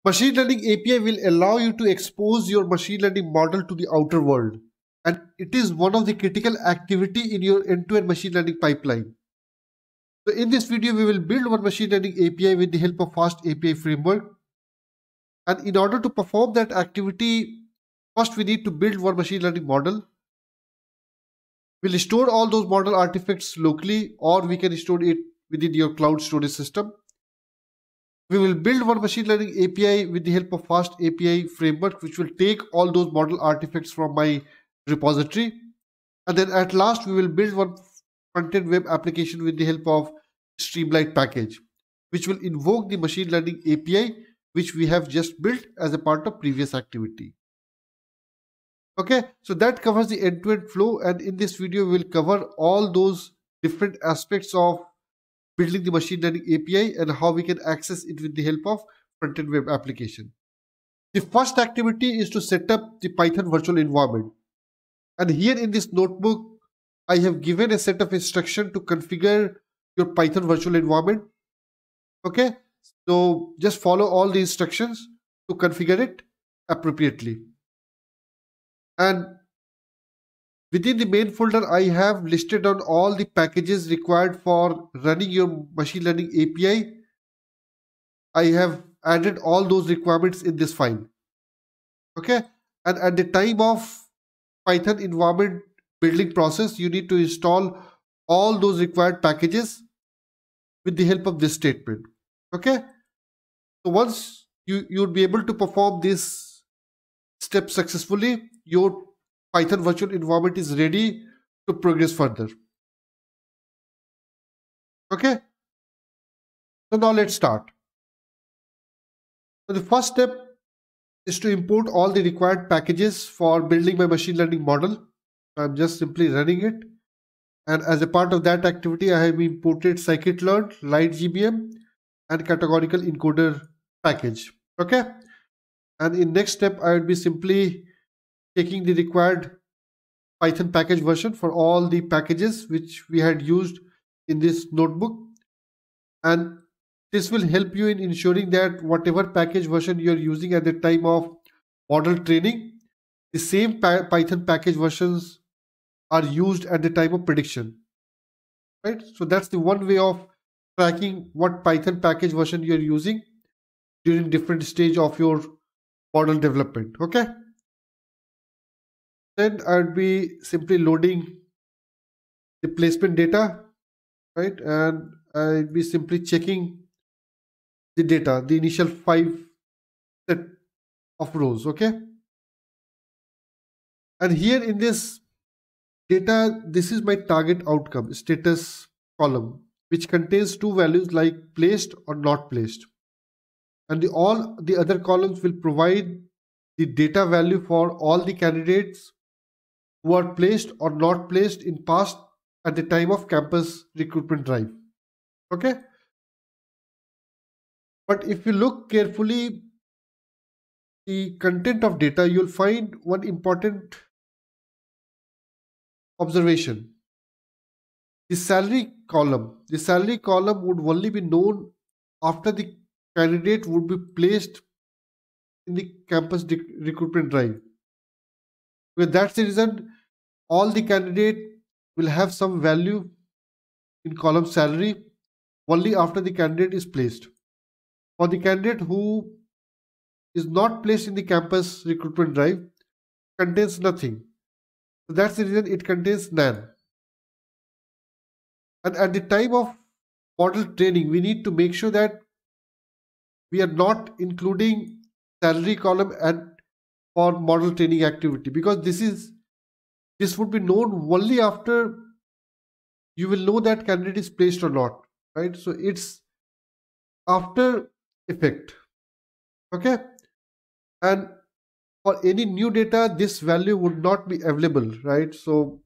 Machine learning API will allow you to expose your machine learning model to the outer world. And it is one of the critical activity in your end-to-end machine learning pipeline. So in this video, we will build one machine learning API with the help of Fast API framework. And in order to perform that activity, first we need to build one machine learning model. We'll store all those model artifacts locally, or we can store it within your cloud storage system. We will build one machine learning API with the help of Fast API framework, which will take all those model artifacts from my repository. And then at last, we will build one front-end web application with the help of Streamlit package, which will invoke the machine learning API, which we have just built as a part of previous activity. Okay, so that covers the end-to-end flow, and in this video, we will cover all those different aspects of building the machine learning API and how we can access it with the help of front-end web application. The first activity is to set up the Python virtual environment. And here in this notebook, I have given a set of instructions to configure your Python virtual environment. Okay, so just follow all the instructions to configure it appropriately. And within the main folder, I have listed on all the packages required for running your machine learning API. I have added all those requirements in this file. Okay, and at the time of Python environment building process, you need to install all those required packages with the help of this statement. Okay, so once you'll be able to perform this step successfully, your Python virtual environment is ready to progress further. Okay, so now let's start. So the first step is to import all the required packages for building my machine learning model. I'm just simply running it. And as a part of that activity, I have imported scikit-learn, LightGBM, and categorical encoder package. Okay. And in next step, I will be simply taking the required Python package version for all the packages which we had used in this notebook. And this will help you in ensuring that whatever package version you're using at the time of model training, the same Python package versions are used at the time of prediction. Right? So that's the one way of tracking what Python package version you're using during different stage of your model development. Okay. Then I'd be simply loading the placement data, right? And I'd be simply checking the data, the initial 5 set of rows. Okay. And here in this data, this is my target outcome status column, which contains two values like placed or not placed. And all the other columns will provide the data value for all the candidates who are placed or not placed in past at the time of campus recruitment drive. Okay. But if you look carefully, the content of data, you'll find one important observation. The salary column would only be known after the candidate would be placed in the campus recruitment drive. Well, that's the reason all the candidate will have some value in column salary only after the candidate is placed. For the candidate who is not placed in the campus recruitment drive, contains nothing. So that's the reason it contains none. And at the time of model training, we need to make sure that we are not including salary column for model training activity, because this would be known only after you will know that candidate is placed or not, right? So it's after effect. Okay. And for any new data, this value would not be available, right? So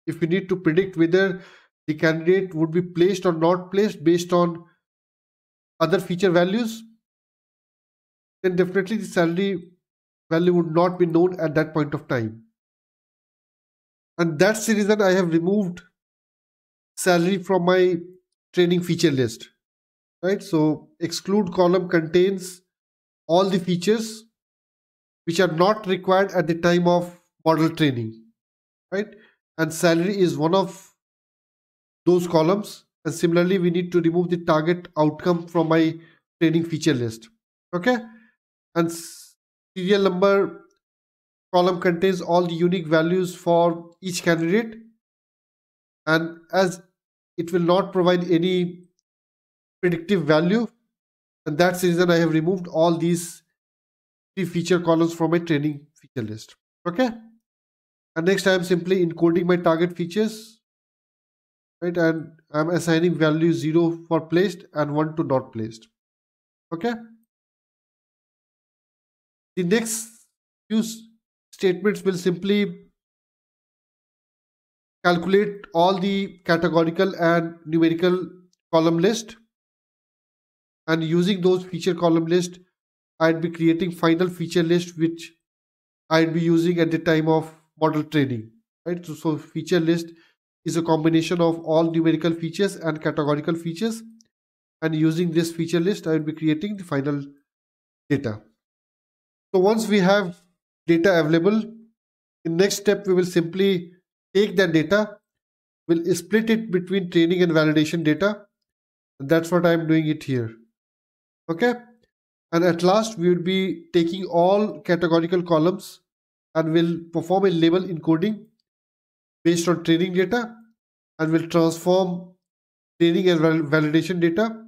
if we need to predict whether the candidate would be placed or not placed based on other feature values, then definitely the salary value would not be known at that point of time. And that's the reason I have removed salary from my training feature list, right? So exclude column contains all the features which are not required at the time of model training, right? And salary is one of those columns. And similarly, we need to remove the target outcome from my training feature list. Okay. And serial number column contains all the unique values for each candidate. And as it will not provide any predictive value, and that's the reason I have removed all these three feature columns from my training feature list. Okay. And next I am simply encoding my target features, right? And I'm assigning value 0 for placed and 1 to not placed. Okay. The next few statements will simply calculate all the categorical and numerical column list, and using those feature column list I'd be creating final feature list which I'd be using at the time of model training, right? So feature list is a combination of all numerical features and categorical features, and using this feature list I will be creating the final data. So once we have data available, in next step we will simply take that data, we'll split it between training and validation data, and that's what I'm doing it here. Okay. And at last we will be taking all categorical columns and will perform a label encoding based on training data, and will transform training and validation data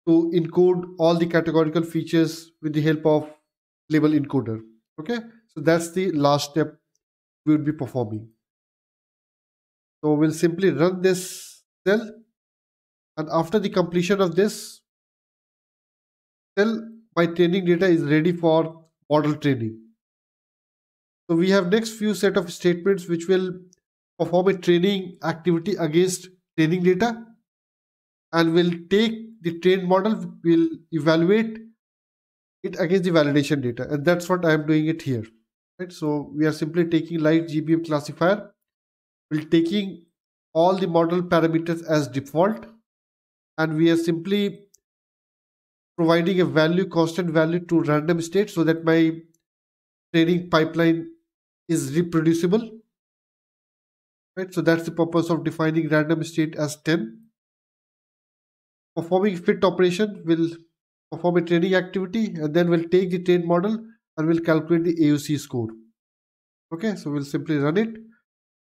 to encode all the categorical features with the help of label encoder. Okay, so that's the last step we would be performing. So we'll simply run this cell, and after the completion of this cell, my training data is ready for model training. So we have next few set of statements which will perform a training activity against training data, and will take the trained model, will evaluate it against the validation data, and that's what I am doing it here, right? So we are simply taking light GBM classifier, we're taking all the model parameters as default, and we are simply providing a value, constant value to random state, so that my training pipeline is reproducible, right? So that's the purpose of defining random state as 10. Performing fit operation will perform a training activity, and then we'll take the trained model and we'll calculate the AUC score. Okay, so we'll simply run it.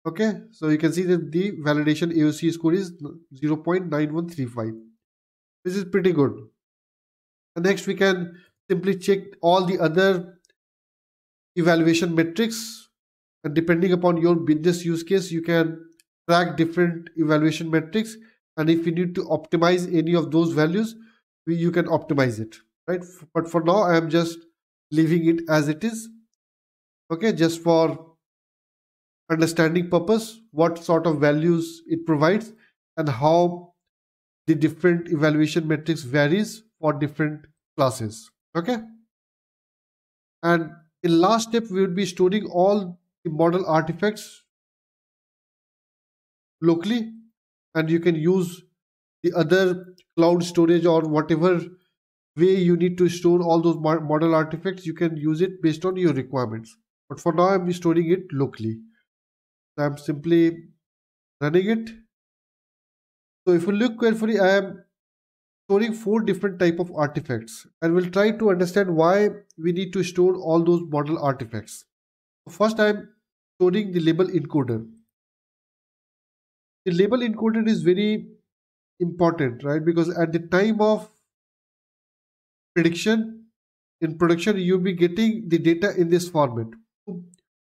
Okay, so you can see that the validation AUC score is 0.9135. This is pretty good. And next we can simply check all the other evaluation metrics, and depending upon your business use case you can track different evaluation metrics, and if you need to optimize any of those values, you can optimize it, right? But for now I am just leaving it as it is. Okay, just for understanding purpose, what sort of values it provides and how the different evaluation metrics varies for different classes. Okay, and in last step we will be storing all the model artifacts locally, and you can use the other cloud storage or whatever way you need to store all those model artifacts. You can use it based on your requirements, but for now I'm storing it locally. So I'm simply running it. So if you look carefully, I am storing 4 different type of artifacts, and we'll try to understand why we need to store all those model artifacts. First I'm storing the label encoder. The label encoder is very important, right? Because at the time of prediction, in production you'll be getting the data in this format.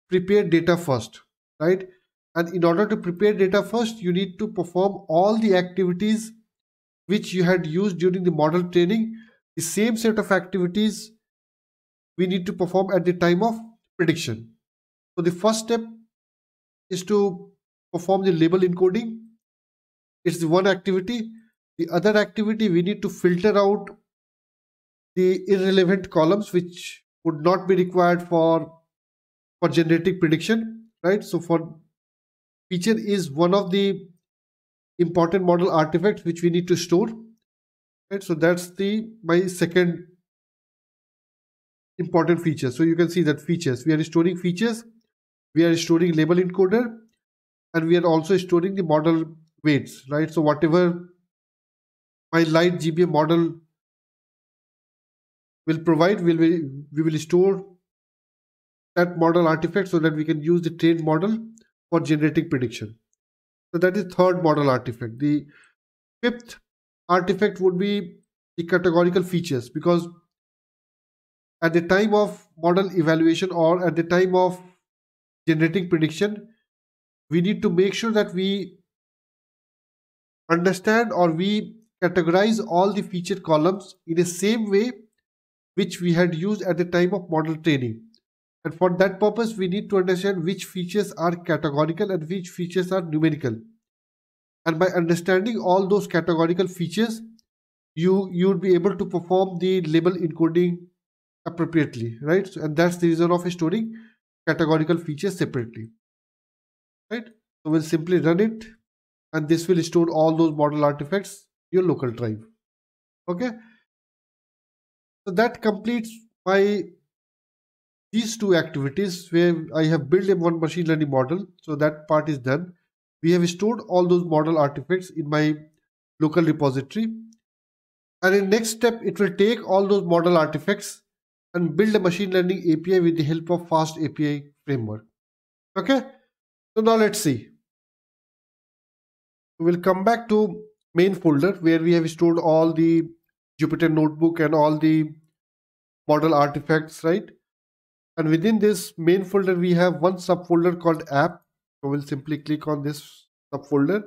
Prepare data first, right? And in order to prepare data first, you need to perform all the activities which you had used during the model training. The same set of activities we need to perform at the time of prediction. So the first step is to perform the label encoding. It's the one activity. The other activity, we need to filter out the irrelevant columns which would not be required for generating prediction, right? So for feature is one of the important model artifacts which we need to store, right? So that's the my second important features. So you can see that features, we are storing features, we are storing label encoder, and we are also storing the model weights, right? So whatever my light GBA model will provide, we will store that model artifact so that we can use the trained model for generating prediction. So that is third model artifact. The fifth artifact would be the categorical features, because at the time of model evaluation or at the time of generating prediction, we need to make sure that we understand or we categorize all the feature columns in the same way which we had used at the time of model training. And for that purpose, we need to understand which features are categorical and which features are numerical. And by understanding all those categorical features, you would be able to perform the label encoding appropriately, right? So, and that's the reason of storing categorical features separately, right? So we'll simply run it, and this will store all those model artifacts in your local drive. Okay, so that completes my these two activities where I have built a one machine learning model. So that part is done. We have stored all those model artifacts in my local repository. And in next step, it will take all those model artifacts and build a machine learning API with the help of Fast API framework. Okay, so now let's see. We'll come back to main folder where we have stored all the Jupyter notebook and all the model artifacts, right? And within this main folder, we have one subfolder called app. So we'll simply click on this subfolder.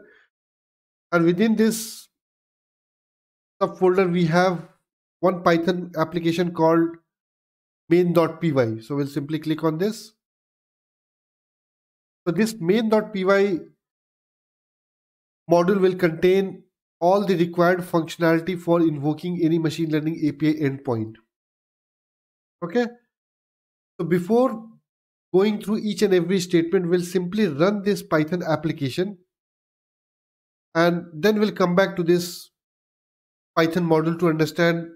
And within this subfolder, we have one Python application called main.py. So we'll simply click on this. So this main.py module will contain all the required functionality for invoking any machine learning API endpoint. Okay. So before going through each and every statement, we'll simply run this Python application, and then we'll come back to this Python module to understand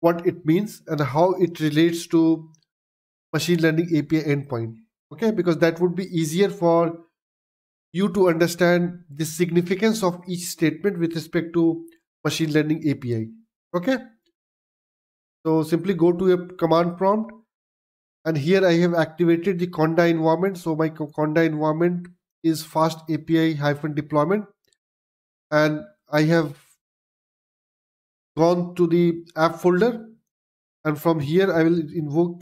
what it means and how it relates to machine learning API endpoint. Okay, because that would be easier for you to understand the significance of each statement with respect to machine learning API. Okay, so simply go to a command prompt, and here I have activated the Conda environment. So my Conda environment is Fast API -deployment, and I have gone to the app folder, and from here I will invoke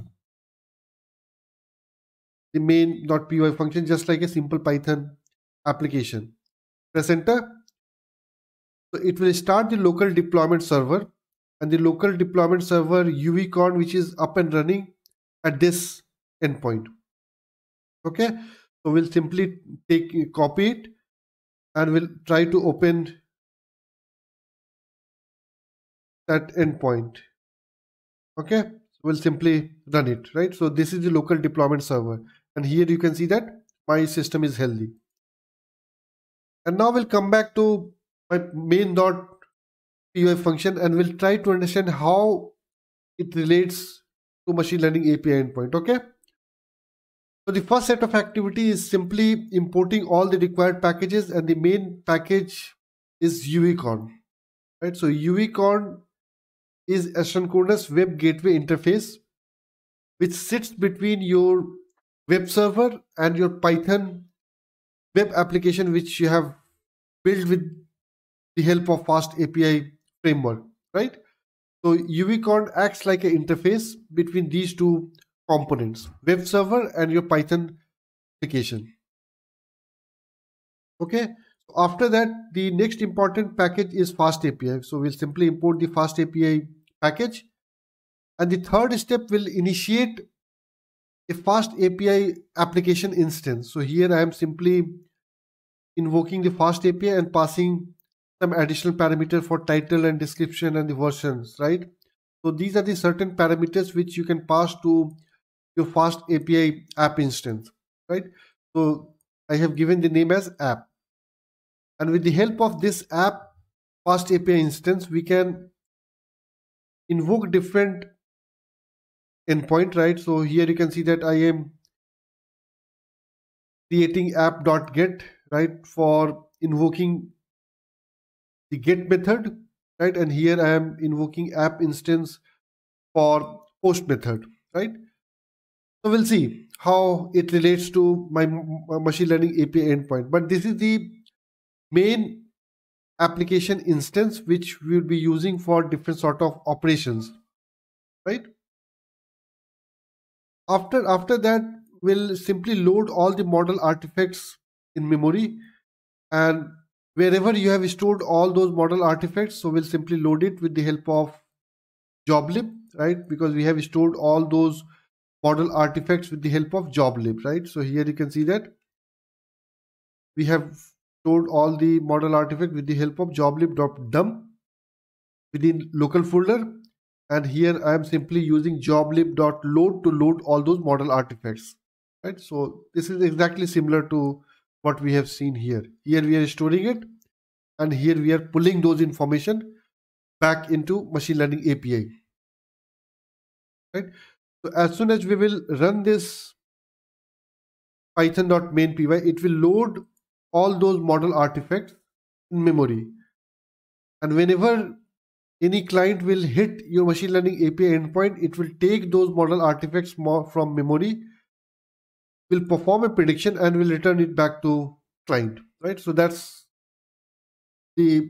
the main.py function just like a simple Python application. Press enter. So it will start the local deployment server, and the local deployment server UVCon, which is up and running at this endpoint. Okay, so we'll simply copy it, and we'll try to open that endpoint. Okay, so we'll simply run it, right? So this is the local deployment server, and here you can see that my system is healthy. And now we'll come back to my main.py function, and we'll try to understand how it relates to machine learning API endpoint. Okay, so the first set of activity is simply importing all the required packages, and the main package is UVCon, right? So UVCon is asynchronous web gateway interface, which sits between your web server and your Python web application, which you have built with the help of Fast API framework, right? So UVCon acts like an interface between these two components, web server and your Python application. Okay, so after that, the next important package is Fast API. So we'll simply import the Fast API package, and the third step will initiate a Fast API application instance. So here I am simply invoking the Fast API and passing some additional parameter for title and description and the versions, right? So these are the certain parameters which you can pass to your Fast API app instance, right? So I have given the name as app, and with the help of this app Fast API instance, we can invoke different endpoint, right? So here you can see that I am creating app.get, right, for invoking the get method, right? And here I am invoking app instance for post method, right? So we'll see how it relates to my machine learning API endpoint. But this is the main application instance which we will be using for different sort of operations, right? After that, we'll simply load all the model artifacts in memory, and wherever you have stored all those model artifacts, so we'll simply load it with the help of joblib, right? Because we have stored all those model artifacts with the help of joblib, right? So here you can see that we have stored all the model artifact with the help of joblib.dump within local folder, and here I am simply using joblib.load to load all those model artifacts, right? So this is exactly similar to what we have seen here. Here we are storing it, and here we are pulling those information back into machine learning API, right? So as soon as we will run this python.main.py, it will load all those model artifacts in memory, and whenever any client will hit your machine learning API endpoint, it will take those model artifacts from memory, will perform a prediction, and will return it back to client, right? So that's the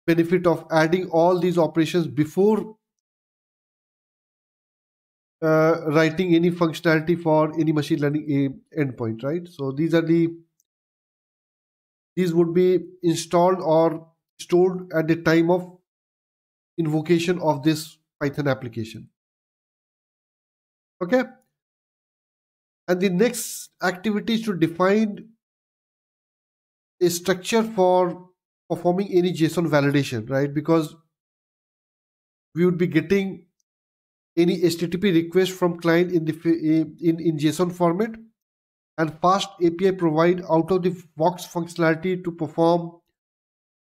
benefit of adding all these operations before writing any functionality for any machine learning endpoint, right? So these would be installed or stored at the time of invocation of this Python application. Okay. And the next activity is to define a structure for performing any JSON validation, right? Because we would be getting any HTTP request from client in JSON format, and Fast API provide out of the box functionality to perform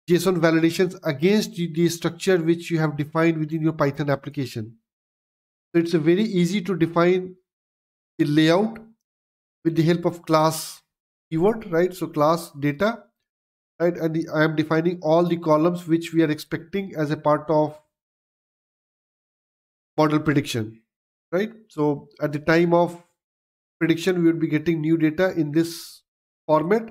JSON validations against the structure which you have defined within your Python application. So it's a very easy to define the layout with the help of class keyword, right? So class data, right? And I am defining all the columns which we are expecting as a part of model prediction, right? So at the time of prediction, we would be getting new data in this format,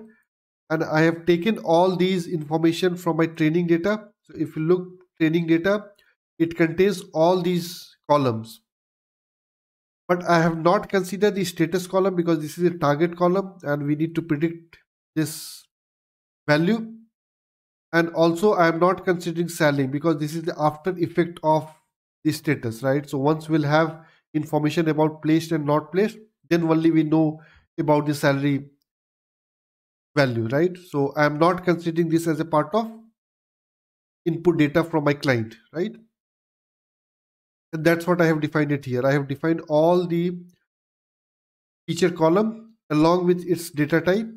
and I have taken all these information from my training data. So if you look training data, it contains all these columns, but I have not considered the status column because this is a target column and we need to predict this value. And also I am not considering salary because this is the after effect of the status, right? So once we'll have information about placed and not placed, then only we know about the salary value, right? So I am not considering this as a part of input data from my client, right? And that's what I have defined it here. I have defined all the feature column along with its data type,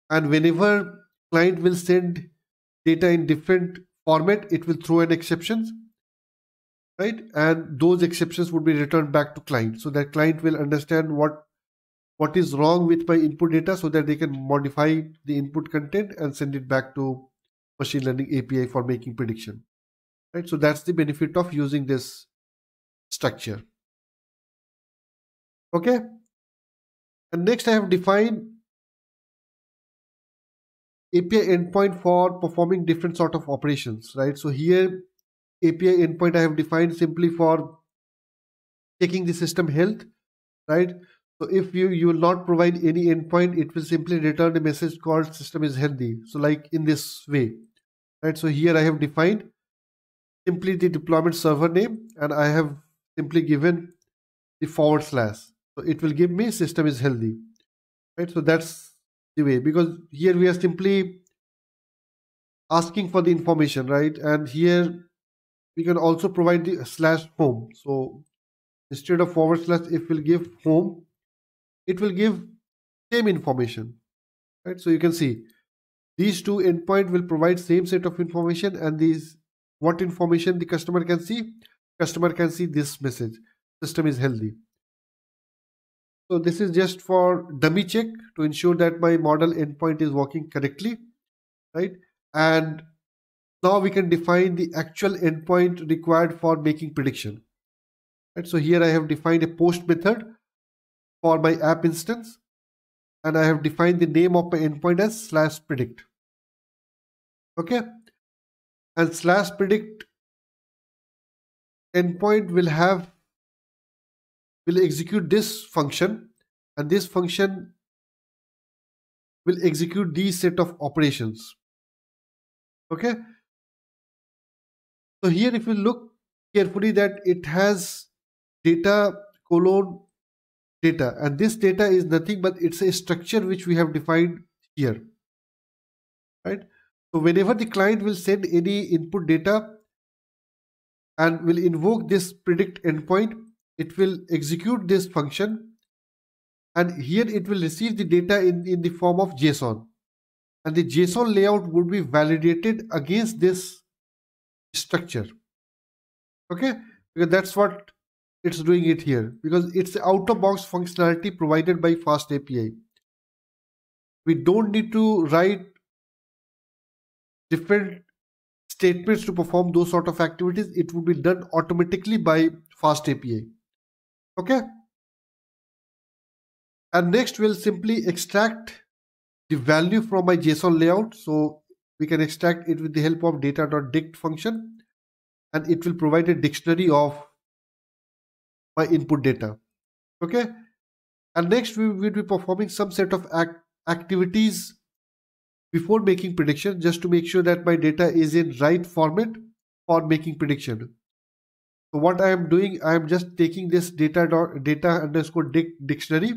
and whenever client will send data in different format, it will throw an exceptions, right? And those exceptions would be returned back to client, so that client will understand what is wrong with my input data, so that they can modify the input content and send it back to machine learning API for making prediction, right? So that's the benefit of using this structure. Okay. And next I have defined API endpoint for performing different sort of operations, right? So here API endpoint I have defined simply for checking the system health, right? So if you will not provide any endpoint, it will simply return a message called system is healthy. So like in this way, right? So here I have defined simply the deployment server name, and I have simply given the /. So it will give me system is healthy, right? So that's the way, because here we are simply asking for the information, right? And here we can also provide the /home. So instead of /, if we'll give home, it will give same information, right? So you can see these two endpoint will provide same set of information, and these what information the customer can see. Customer can see this message. system is healthy. So this is just for dummy check to ensure that my model endpoint is working correctly, right? And now we can define the actual endpoint required for making prediction. Right? So here I have defined a post method for my app instance, and I have defined the name of my endpoint as /predict. Okay, and /predict endpoint will execute this function, and this function will execute these set of operations. Okay, so here if you look carefully that it has data colon data, and this data is nothing but it's a structure which we have defined here, right? So whenever the client will send any input data and will invoke this predict endpoint, it will execute this function, and here it will receive the data in the form of JSON, and the JSON layout would be validated against this structure. Okay, because that's what it's doing it here, because it's out of box functionality provided by Fast API. We don't need to write different statements to perform those sort of activities. It would be done automatically by Fast API. Okay, and next we'll simply extract the value from my JSON layout. So we can extract it with the help of data.dict function, and it will provide a dictionary of my input data. Okay, and next we will be performing some set of activities before making prediction, just to make sure that my data is in right format for making prediction. So what I am doing, I am just taking this data underscore dictionary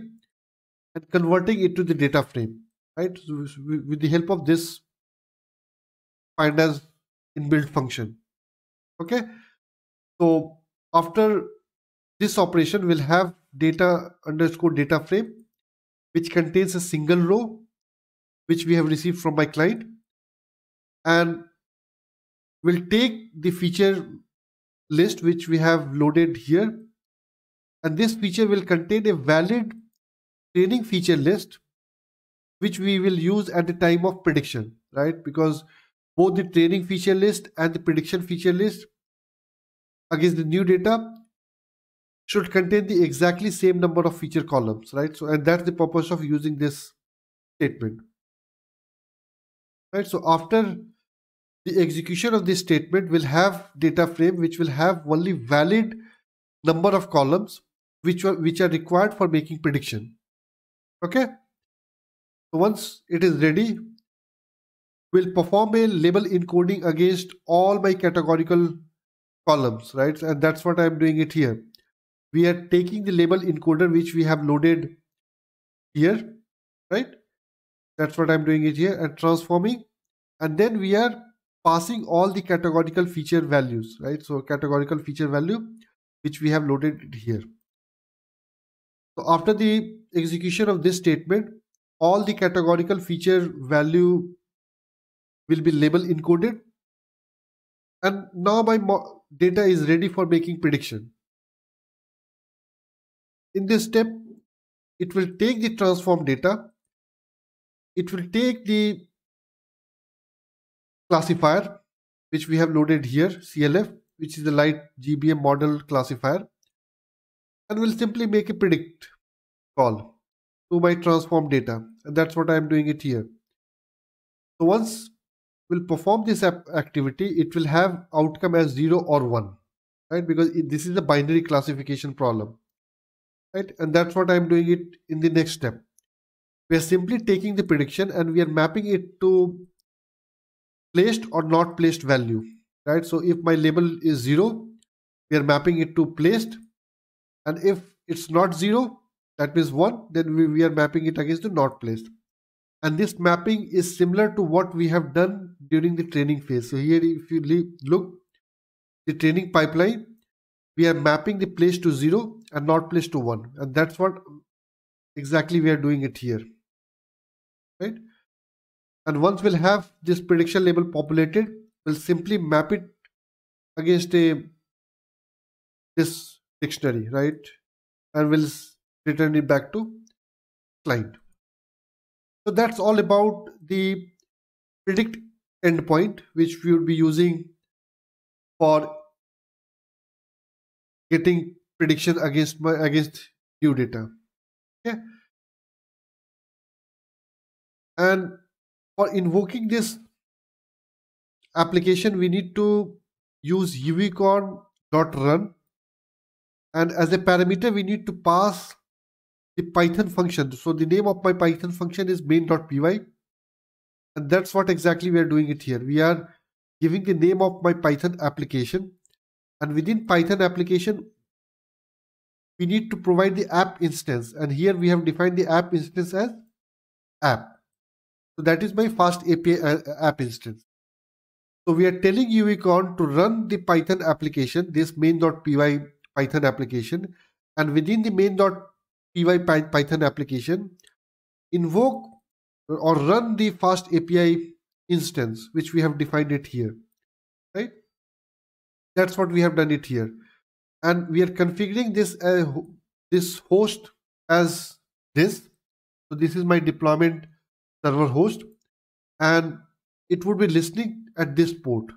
and converting it to the data frame, right? So with the help of this find as inbuilt function. Okay, so after this operation, we'll have data underscore data frame, which contains a single row which we have received from my client, and we'll take the feature list which we have loaded here, and this feature will contain a valid training feature list which we will use at the time of prediction, right? Because both the training feature list and the prediction feature list against the new data should contain the exactly same number of feature columns, right? So, and that's the purpose of using this statement, right? So after the execution of this statement, we'll have data frame which will have only valid number of columns which are required for making prediction. Okay, so once it is ready, we'll perform a label encoding against all my categorical columns, right? And that's what I'm doing it here. We are taking the label encoder which we have loaded here, right? That's what I'm doing it here, and transforming, and then we are passing all the categorical feature values, right? So categorical feature value which we have loaded here. So after the execution of this statement, all the categorical feature value will be label encoded, and now my data is ready for making prediction. In this step, it will take the transform data, it will take the classifier which we have loaded here, CLF, which is the light GBM model classifier, and will simply make a predict call to my transform data, and that's what I am doing it here. So once we'll perform this activity, it will have outcome as 0 or 1, right? Because this is a binary classification problem, right? And that's what I'm doing it in the next step. We are simply taking the prediction and we are mapping it to placed or not placed value, right? So if my label is 0, we are mapping it to placed, and if it's not 0, that means 1, then we are mapping it against the not placed. And this mapping is similar to what we have done during the training phase. So here if you look the training pipeline, we are mapping the place to 0 and not place to 1, and that's what exactly we are doing it here, right? And once we'll have this prediction label populated, we'll simply map it against this dictionary, right? And we'll return it back to client. So that's all about the predict endpoint, which we would be using for getting prediction against new data. Okay. And for invoking this application, we need to use uvicorn.run, and as a parameter we need to pass the Python function. So the name of my Python function is main.py, and that's what exactly we are doing it here. We are giving the name of my Python application, and within Python application we need to provide the app instance, and here we have defined the app instance as app. So that is my fast API app instance. So we are telling uvicorn to run the Python application, this main.py Python application, and within the main.py Python application, invoke or run the fast API instance, which we have defined it here, right? That's what we have done it here, and we are configuring this host as this. So this is my deployment server host, and it would be listening at this port,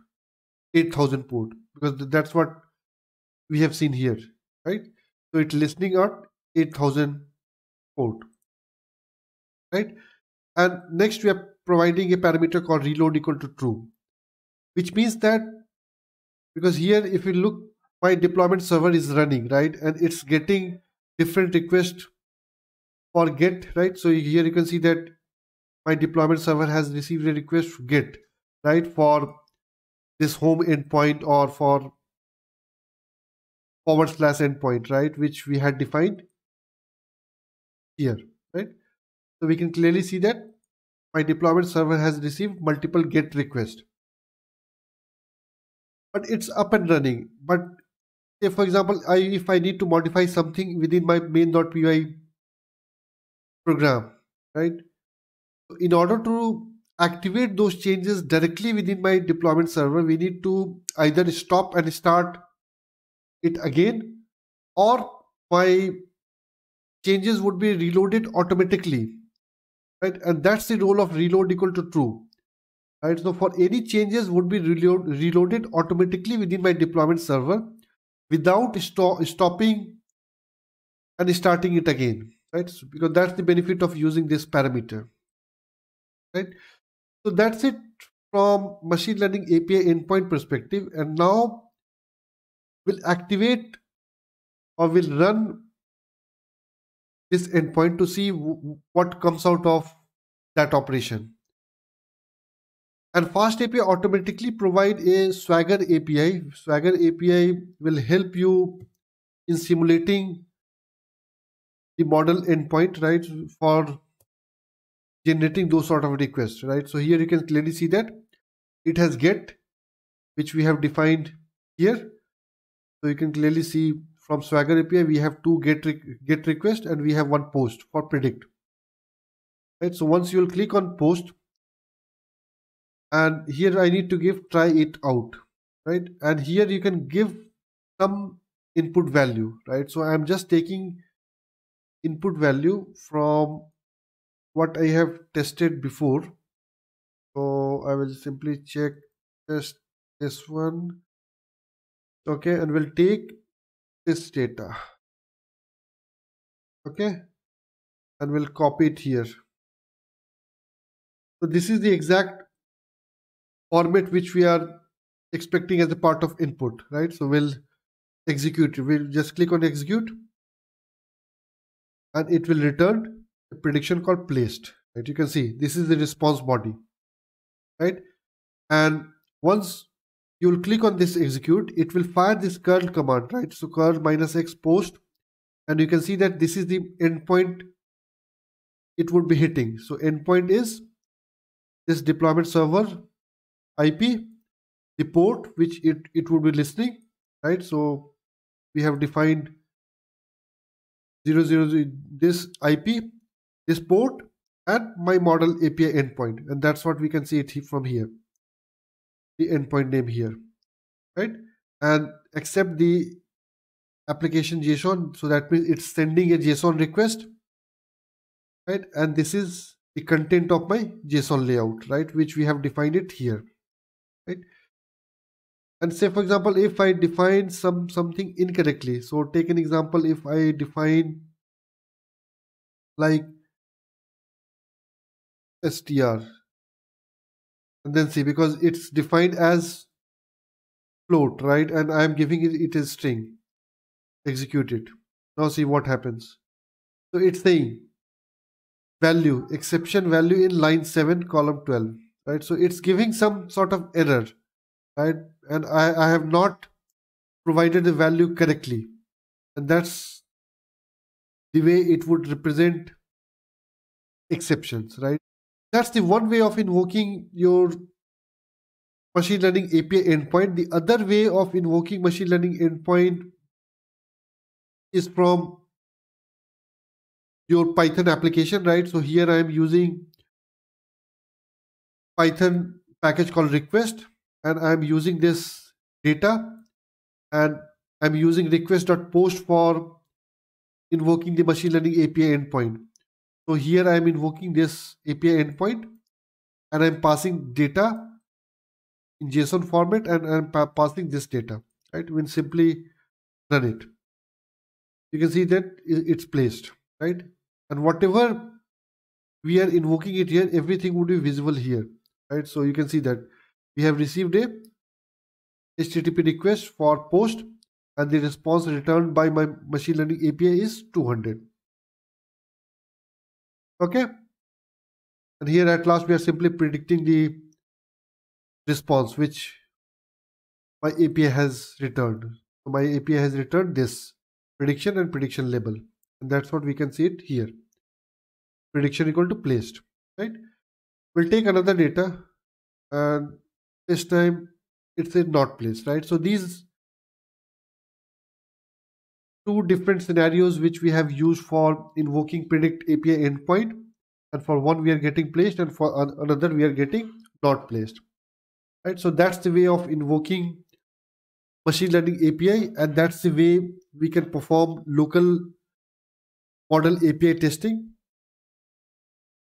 8000 port, because that's what we have seen here, right? So it's listening at 8000 port, right? And next we are providing a parameter called reload equal to true, which means that, because here if you look, my deployment server is running, right, and it's getting different requests for get, right? So here you can see that my deployment server has received a request for get, right, for this home endpoint or for / endpoint, right, which we had defined here, right? So we can clearly see that my deployment server has received multiple get requests, but it's up and running. But say for example, if I need to modify something within my main.py program, right, in order to activate those changes directly within my deployment server, we need to either stop and start it again, or my changes would be reloaded automatically, right? And that's the role of reload equal to true, right? So for any changes would be reloaded automatically within my deployment server without stopping and starting it again, right? So because that's the benefit of using this parameter, right? So that's it from machine learning API endpoint perspective. And now we'll activate or we'll run this endpoint to see what comes out of that operation. And Fast API automatically provide a Swagger API. Swagger API will help you in simulating the model endpoint, right, for generating those sort of requests, right? So here you can clearly see that it has get, which we have defined here. So you can clearly see from Swagger API we have two get request and we have one post for predict, right? So once you will click on post, and here I need to give try it out, right? And here you can give some input value, right? So I'm just taking input value from what I have tested before. So I will simply check test this one, okay, and we'll take this data, okay, and we'll copy it here. So this is the exact format which we are expecting as a part of input, right? So we'll execute it. We'll just click on execute, and it will return a prediction called placed, right? You can see this is the response body, right? And once you will click on this execute, it will fire this curl command, right? So curl -x post, and you can see that this is the endpoint it would be hitting. So endpoint is this deployment server IP, the port which it would be listening, right? So we have defined 000 this IP, this port, and my model API endpoint, and that's what we can see it from here, the endpoint name here, right? And accept the application JSON. So that means it's sending a JSON request, right? And this is the content of my JSON layout, right? Which we have defined it here, right? And say, for example, if I define something incorrectly, so take an example, if I define like str, and then see, because it's defined as float, right? And I'm giving it a string, execute it. Now see what happens. So it's saying value, exception value in line 7, column 12, right? So it's giving some sort of error, right? And I have not provided the value correctly. And that's the way it would represent exceptions, right? That's the one way of invoking your machine learning API endpoint. The other way of invoking machine learning endpoint is from your Python application, right? So here I am using Python package called request, and I'm using this data, and I'm using request.post for invoking the machine learning API endpoint. So here I'm invoking this API endpoint, and I'm passing data in JSON format, and I'm passing this data, right? We'll simply run it. You can see that it's placed, right? And whatever we are invoking it here, everything would be visible here, right? So you can see that we have received a HTTP request for post, and the response returned by my machine learning API is 200. Okay, and here at last we are simply predicting the response which my API has returned. So my API has returned this prediction and prediction label, and that's what we can see it here. Prediction equal to placed, right? We'll take another data, and this time it's a not placed, right? So these two different scenarios which we have used for invoking predict API endpoint, and for one we are getting placed, and for another we are getting not placed, right? So that's the way of invoking machine learning API, and that's the way we can perform local model API testing.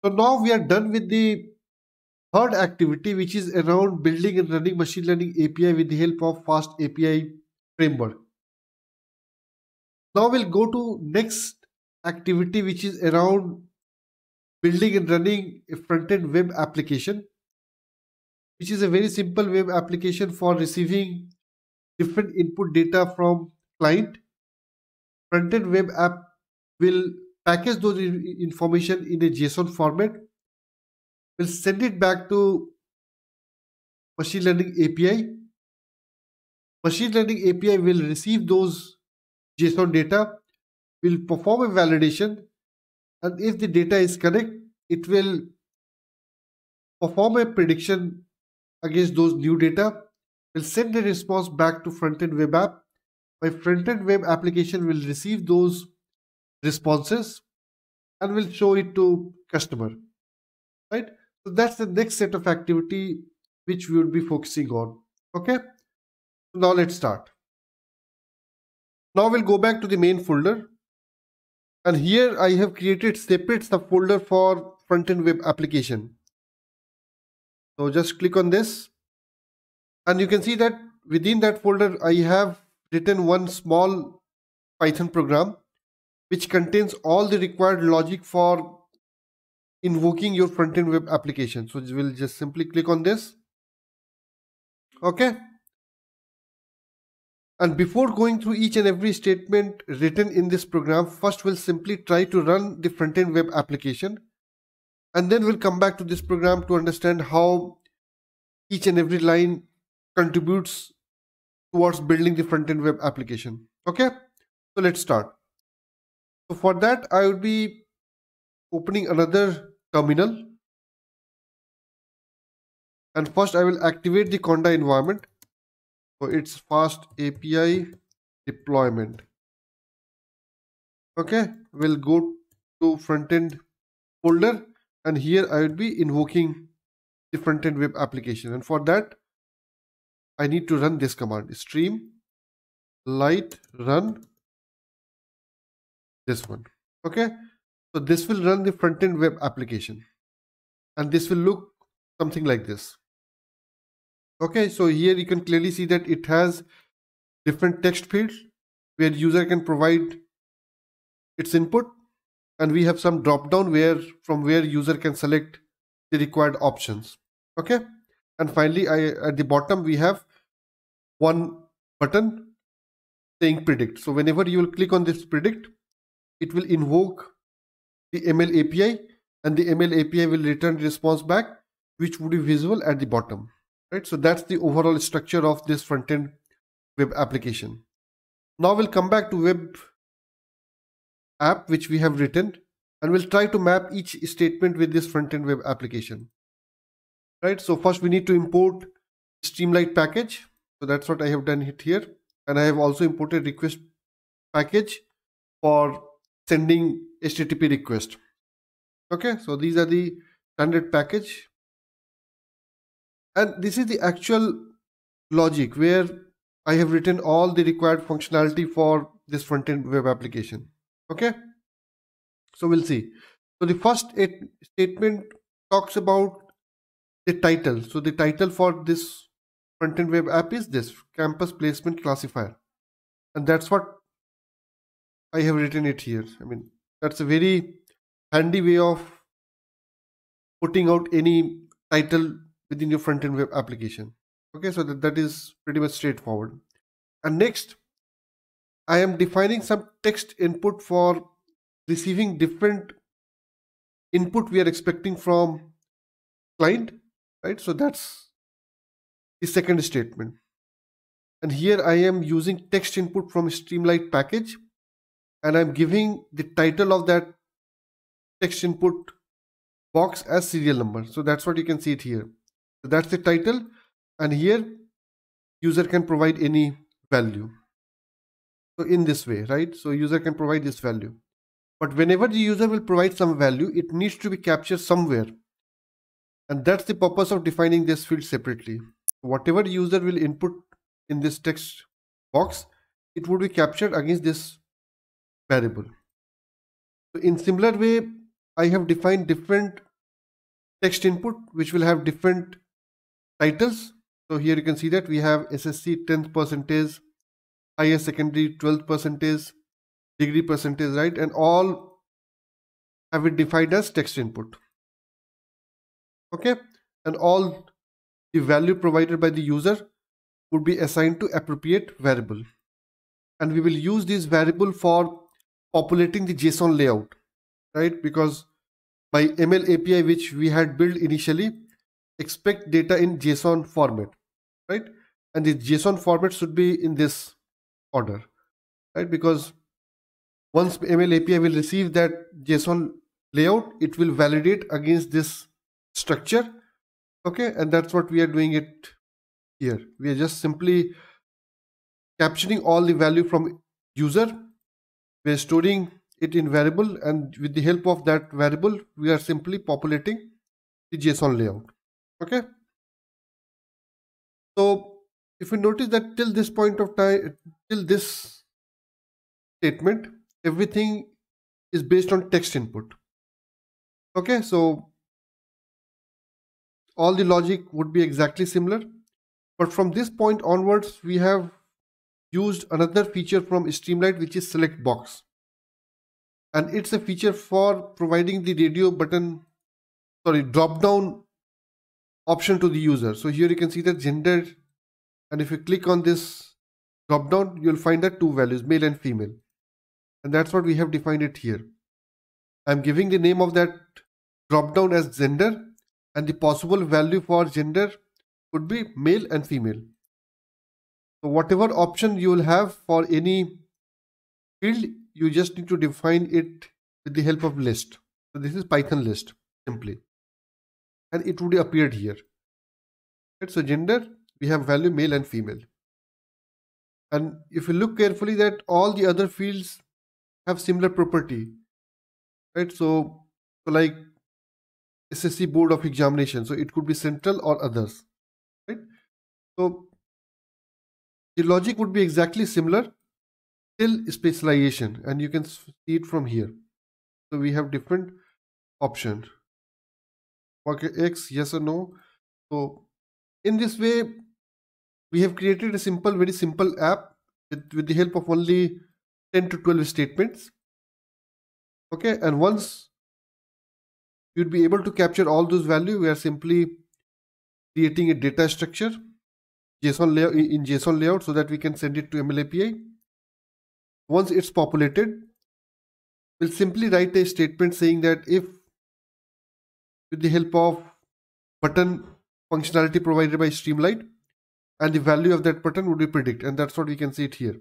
So now we are done with the third activity, which is around building and running machine learning API with the help of Fast API framework. Now we'll go to next activity, which is around building and running a front-end web application, which is a very simple web application for receiving different input data from client. Front-end web app will package those information in a JSON format, will send it back to machine learning API. Machine learning API will receive those JSON data, will perform a validation, and if the data is correct, it will perform a prediction against those new data, will send a response back to front-end web app. My front-end web application will receive those responses and will show it to customer, right? So that's the next set of activity which we would be focusing on. Okay, now let's start. Now we'll go back to the main folder, and here I have created separate subfolder for front-end web application. So just click on this, and you can see that within that folder I have written one small Python program which contains all the required logic for invoking your front-end web application. So we'll just simply click on this. Okay, and before going through each and every statement written in this program, first we'll simply try to run the front-end web application, and then we'll come back to this program to understand how each and every line contributes towards building the front-end web application. Okay, so let's start. So for that, I will be opening another terminal, and first I will activate the Conda environment. So it's Fast API deployment. Okay, we'll go to front-end folder, and here I will be invoking the front-end web application, and for that I need to run this command: stream light run this one. Okay, so this will run the front-end web application, and this will look something like this. Okay, so here you can clearly see that it has different text fields where user can provide its input, and we have some drop down from where user can select the required options. Okay, and finally at the bottom we have one button saying predict. So whenever you will click on this predict, it will invoke the ML API, and the ML API will return the response back, which would be visible at the bottom. Right, so that's the overall structure of this front-end web application. Now we'll come back to web app which we have written, and we'll try to map each statement with this front-end web application. Right, so first we need to import Streamlit package. So that's what I have done it here, and I have also imported request package for sending HTTP request. Okay, so these are the standard package, and this is the actual logic where I have written all the required functionality for this front-end web application. Okay, so we'll see. So the first statement talks about the title. So the title for this front-end web app is this campus placement classifier, and that's what I have written it here. I mean, that's a very handy way of putting out any title within your front-end web application. Okay, so that is pretty much straightforward. And next, I am defining some text input for receiving different input we are expecting from client, right? So that's the second statement. And here I am using text input from Streamlit package, and I'm giving the title of that text input box as serial number. So that's what you can see it here. So that's the title, and here user can provide any value. So in this way, right? So user can provide this value, but whenever the user will provide some value, it needs to be captured somewhere, and that's the purpose of defining this field separately. Whatever the user will input in this text box, it would be captured against this variable. So in similar way, I have defined different text input which will have different titles. So here you can see that we have SSC 10th percentage, higher secondary 12th percentage, degree percentage, right? And all have it defined as text input. Okay, and all the value provided by the user would be assigned to appropriate variable, and we will use this variable for populating the JSON layout, right? Because by ML API which we had built initially expect data in JSON format, right? And the JSON format should be in this order, right? Because once ML API will receive that JSON layout, it will validate against this structure. Okay, and that's what we are doing it here. We are just simply capturing all the value from user. We are storing it in variable, and with the help of that variable, we are simply populating the JSON layout. Okay. So if you notice that till this point of time, till this statement, everything is based on text input. Okay, so all the logic would be exactly similar, but from this point onwards, we have used another feature from Streamlit, which is select box, and it's a feature for providing the radio button, drop down option to the user. So here you can see the gender, and if you click on this drop down, you'll find that two values, male and female, and that's what we have defined it here. I'm giving the name of that drop down as gender, and the possible value for gender could be male and female. So whatever option you will have for any field, you just need to define it with the help of list. So this is Python list simply, and it would appear here. Right? So gender, we have value male and female, and if you look carefully, that all the other fields have similar property, right? So like SSC board of examination, so it could be central or others, right? So the logic would be exactly similar, till specialization, and you can see it from here. So we have different options. Okay, X, yes or no. So in this way, we have created a simple, very simple app with the help of only 10 to 12 statements. Okay, and once you'd be able to capture all those values, we are simply creating a data structure JSON layout in JSON layout so that we can send it to ML API. Once it's populated, we'll simply write a statement saying that if, with the help of button functionality provided by Streamlit, and the value of that button would be predict, and that's what we can see it here.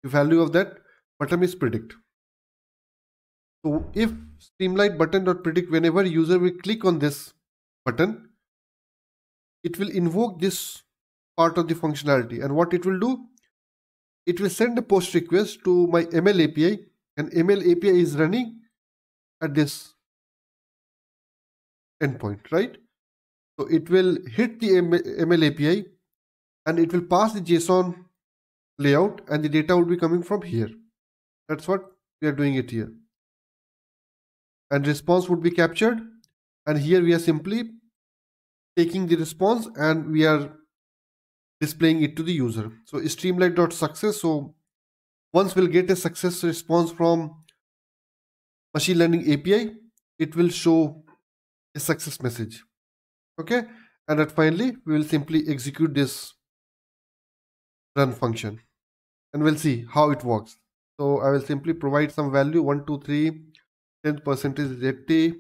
The value of that button is predict. So if Streamlit button.predict, whenever user will click on this button, it will invoke this part of the functionality, and what it will do, it will send a post request to my ML API, and ML API is running at this endpoint, right? So it will hit the ML API and it will pass the JSON layout, and the data will be coming from here. That's what we are doing it here. And response would be captured, and here we are simply taking the response and we are displaying it to the user. So Streamlit.success. So once we'll get a success response from machine learning API, it will show a success message. Okay, and then finally we will simply execute this run function and we'll see how it works. So I will simply provide some value 1, 2, 3, 10% is 80,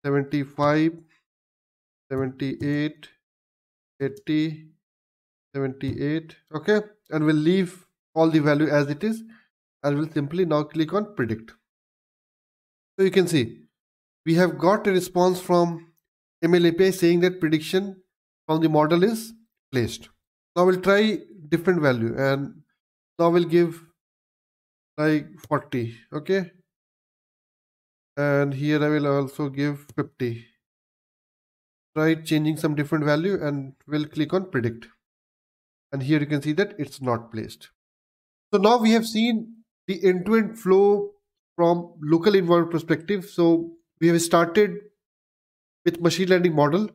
75, 78, 80, 78. Okay, and we'll leave all the value as it is, and we'll simply now click on predict. So you can see we have got a response from ML API saying that prediction from the model is placed. Now we'll try different value, and now we'll give like 40. Okay, and here I will also give 50. Try changing some different value and we'll click on predict, and here you can see that it's not placed. So now we have seen the end-to-end flow from local environment perspective. So we have started with machine learning model.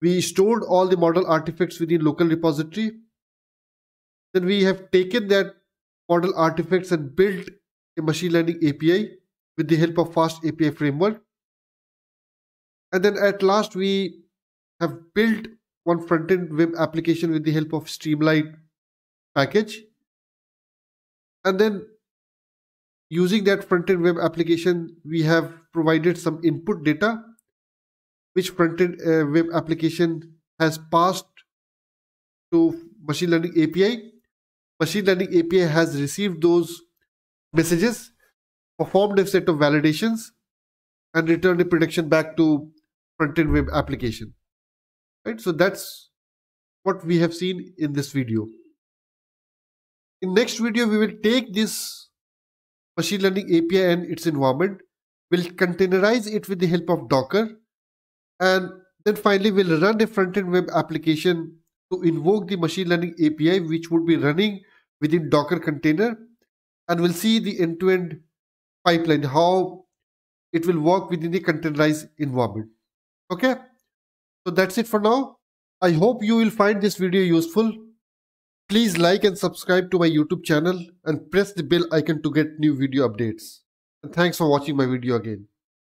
We stored all the model artifacts within local repository. Then we have taken that model artifacts and built a machine learning API with the help of Fast API framework. And then at last we have built one front-end web application with the help of Streamlit package. And then using that front-end web application, we have provided some input data, which front-end web application has passed to machine learning API. Machine learning API has received those messages, performed a set of validations, and returned a prediction back to front-end web application. Right? So that's what we have seen in this video. In next video, we will take this machine learning API and its environment, we'll containerize it with the help of Docker, and then finally we'll run a front-end web application to invoke the machine learning API, which would be running within Docker container, and we'll see the end-to-end pipeline, how it will work within the containerized environment. Okay, so that's it for now. I hope you will find this video useful. Please like and subscribe to my YouTube channel and press the bell icon to get new video updates. And thanks for watching my video again.